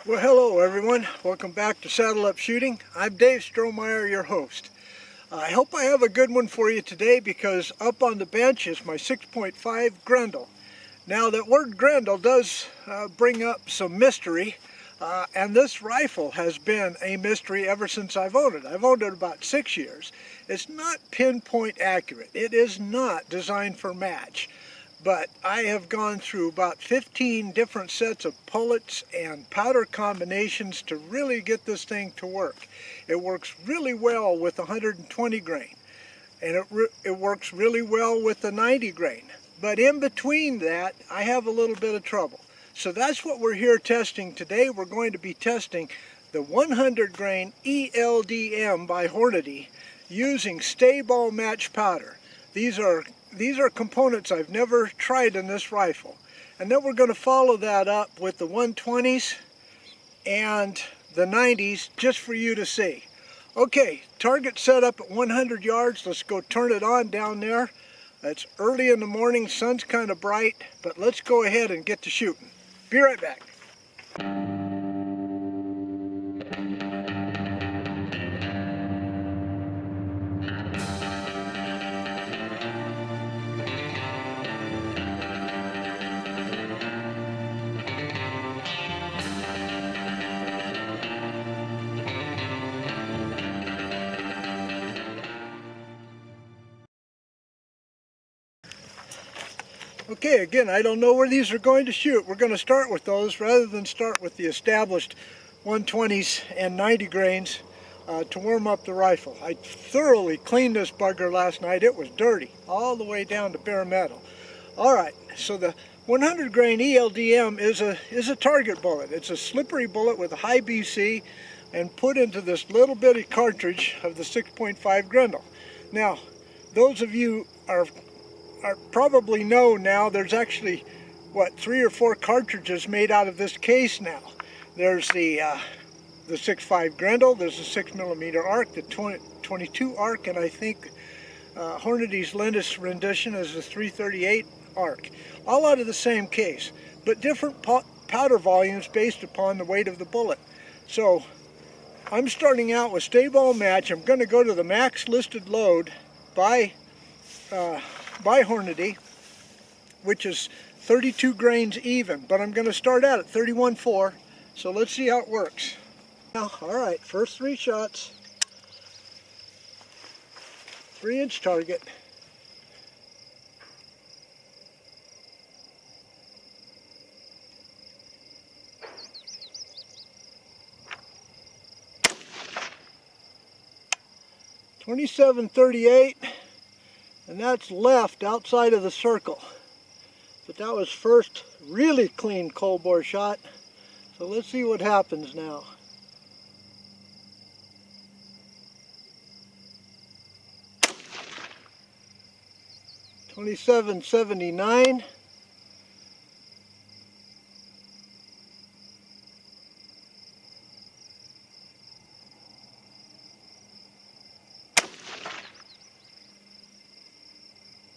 Well, hello everyone. Welcome back to Saddle Up Shooting. I'm Dave Strohmeyer, your host. I hope I have a good one for you today because up on the bench is my 6.5 Grendel. Now that word Grendel does bring up some mystery, and this rifle has been a mystery ever since I've owned it. I've owned it about 6 years. It's not pinpoint accurate. It is not designed for match. But I have gone through about 15 different sets of pullets and powder combinations to really get this thing to work. It works really well with 120 grain, and it works really well with the 90 grain. But in between that, I have a little bit of trouble. So that's what we're here testing today. We're going to be testing the 100 grain ELD-M by Hornady using StaBall Match powder. These are components I've never tried in this rifle. And then we're going to follow that up with the 120s and the 90s just for you to see. Okay, target set up at 100 yards. Let's go turn it on down there. It's early in the morning, sun's kind of bright, but let's go ahead and get to shooting. Be right back. Okay, again, I don't know where these are going to shoot. We're going to start with those rather than start with the established 120s and 90 grains to warm up the rifle. I thoroughly cleaned this bugger last night. It was dirty all the way down to bare metal. Alright, so the 100 grain ELD-M is a target bullet. It's a slippery bullet with a high BC and put into this little bitty cartridge of the 6.5 Grendel. Now, those of you are probably know now there's actually, what, 3 or 4 cartridges made out of this case now. There's the 6.5 Grendel, there's the 6mm arc, the 22 arc, and I think Hornady's latest rendition is the 338 arc. All out of the same case, but different powder volumes based upon the weight of the bullet. So I'm starting out with StaBall Match. I'm going to go to the max listed load by Hornady, which is 32 grains even, but I'm going to start out at 31.4, so let's see how it works. Now, alright, first 3 shots, 3-inch target. .27-38. And that's left outside of the circle. But that was first really clean cold bore shot. So let's see what happens now. .27-79.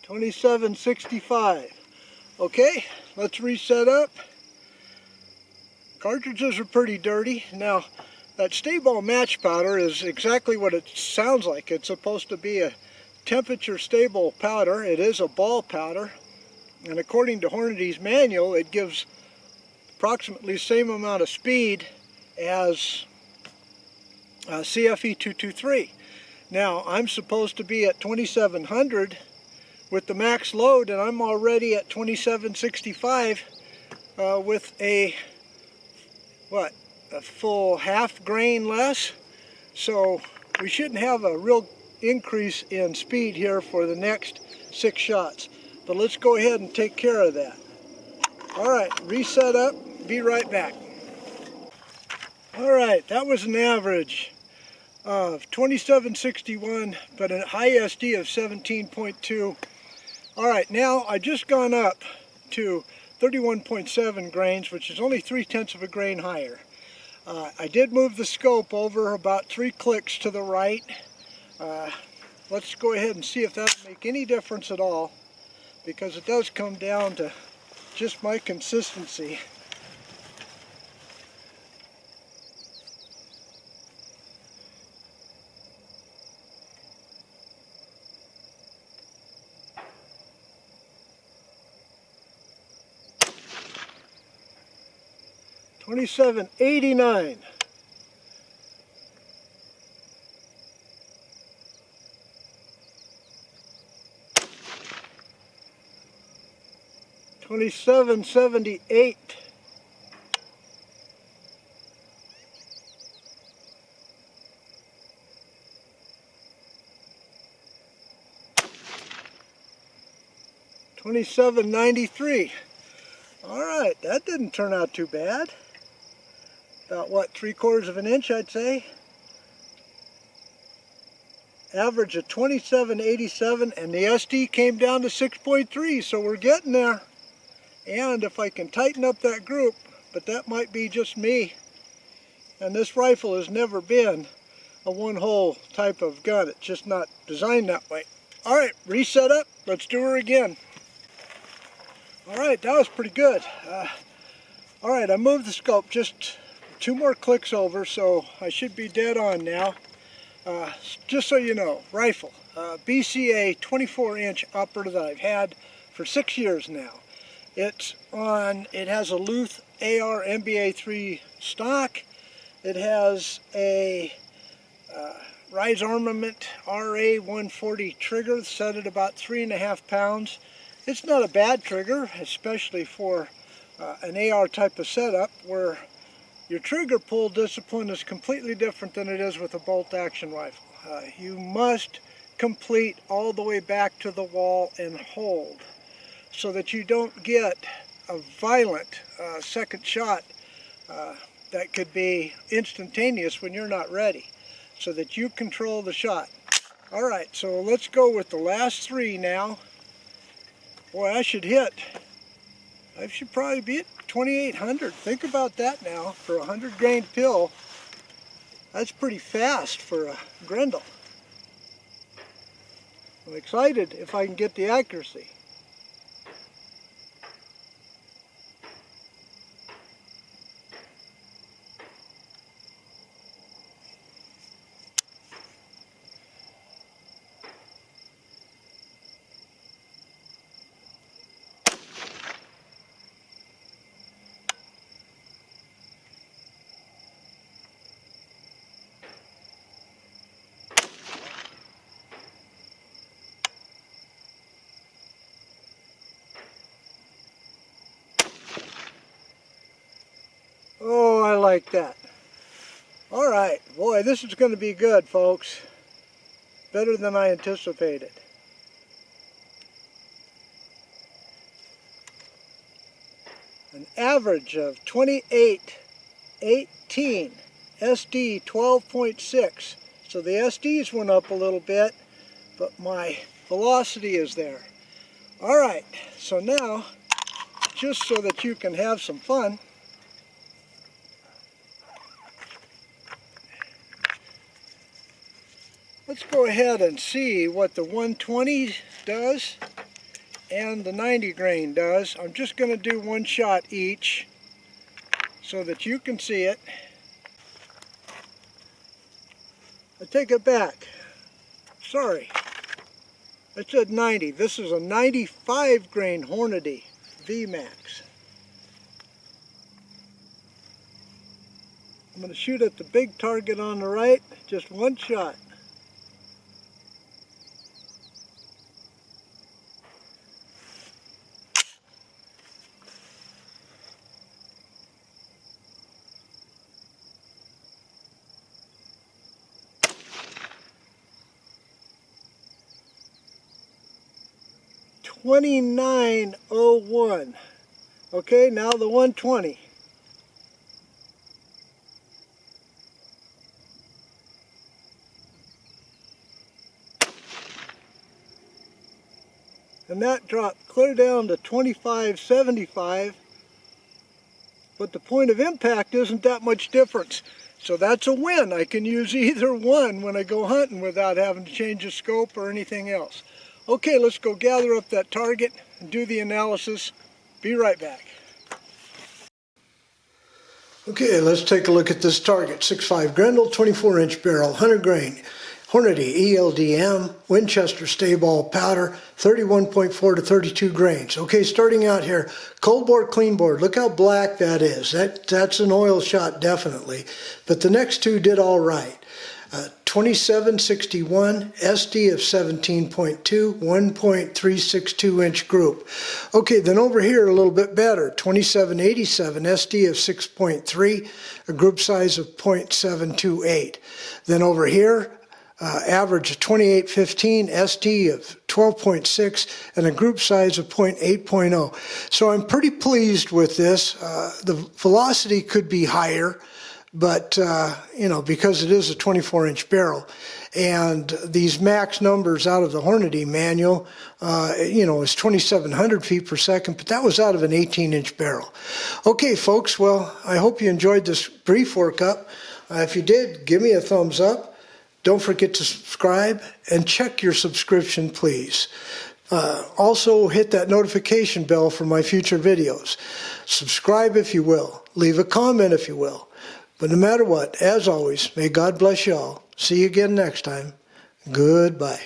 .27-65. Okay, let's reset up. Cartridges are pretty dirty. Now, that StaBall Match powder is exactly what it sounds like. It's supposed to be a temperature stable powder. It is a ball powder, and according to Hornady's manual, it gives approximately the same amount of speed as CFE 223. Now, I'm supposed to be at 2700 with the max load, and I'm already at 2765 with a full half grain less. So we shouldn't have a real increase in speed here for the next 6 shots. But let's go ahead and take care of that. Alright, reset up, be right back. Alright, that was an average of 2761, but a high SD of 17.2. Alright, now I've just gone up to 31.7 grains, which is only 0.3 of a grain higher. I did move the scope over about 3 clicks to the right. Let's go ahead and see if that'll make any difference at all, because it does come down to just my consistency. 2789. 2778. 2793. All right, that didn't turn out too bad. About what, 3/4 of an inch, I'd say. Average of 2787, and the SD came down to 6.3, so we're getting there. And if I can tighten up that group, but that might be just me, and this rifle has never been a one-hole type of gun. It's just not designed that way. All right, reset up. Let's do her again. All right, that was pretty good. All right, I moved the scope just 2 more clicks over, so I should be dead on now. Just so you know, rifle, BCA 24-inch upper that I've had for 6 years now. It has a Luth AR MBA3 stock. It has a Rise Armament RA 140 trigger set at about 3.5 pounds. It's not a bad trigger, especially for an AR type of setup where your trigger pull discipline is completely different than it is with a bolt action rifle. You must complete all the way back to the wall and hold so that you don't get a violent second shot that could be instantaneous when you're not ready, so that you control the shot. All right, so let's go with the last 3 now. Boy, I should probably be at 2800. Think about that now for a 100-grain pill. That's pretty fast for a Grendel. I'm excited if I can get the accuracy. Oh, I like that. All right, boy, this is going to be good, folks. Better than I anticipated. An average of 2818, SD 12.6. So the SDs went up a little bit, but my velocity is there. All right, so now, just so that you can have some fun, let's go ahead and see what the 120 does and the 90 grain does. I'm just going to do 1 shot each so that you can see it. I take it back. Sorry, I said 90. This is a 95 grain Hornady VMAX. I'm going to shoot at the big target on the right, just 1 shot. .2901. Okay, now the 120. And that dropped clear down to 2575, but the point of impact isn't that much difference. So that's a win. I can use either one when I go hunting without having to change the scope or anything else. Okay, let's go gather up that target and do the analysis. Be right back. Okay, let's take a look at this target. 6.5 Grendel, 24-inch barrel, 100 grain. Hornady ELD-M Winchester StaBall powder, 31.4 to 32 grains. Okay, starting out here, cold board, clean board. Look how black that is. That's an oil shot, definitely. But the next two did all right. 2761 SD of 17.2, 1.362 inch group. Okay, then over here a little bit better, 2787 SD of 6.3, a group size of 0.728. Then over here, average of 2815 SD of 12.6 and a group size of 0.8.0. So I'm pretty pleased with this. The velocity could be higher, but you know, because it is a 24-inch barrel, and these max numbers out of the Hornady manual, you know, is 2,700 feet per second, but that was out of an 18-inch barrel. Okay, folks, well, I hope you enjoyed this brief workup. If you did, give me a thumbs up. Don't forget to subscribe and check your subscription, please. Also, hit that notification bell for my future videos. Subscribe if you will. Leave a comment if you will. But no matter what, as always, may God bless you all. See you again next time. Goodbye.